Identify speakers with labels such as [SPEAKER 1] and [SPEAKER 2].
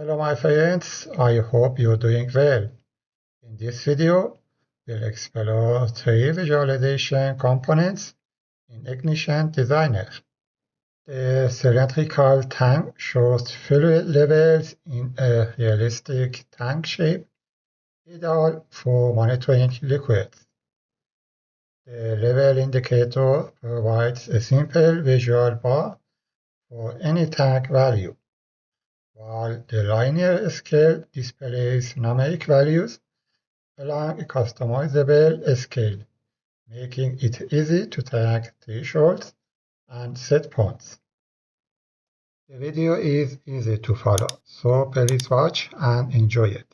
[SPEAKER 1] Hello my friends, I hope you're doing well. In this video, we'll explore 3 visualization components in Ignition Designer. The cylindrical tank shows fluid levels in a realistic tank shape, ideal for monitoring liquids. The level indicator provides a simple visual bar for any tank value, while the linear scale displays numeric values along a customizable scale, making it easy to track thresholds and set points. The video is easy to follow, so please watch and enjoy it.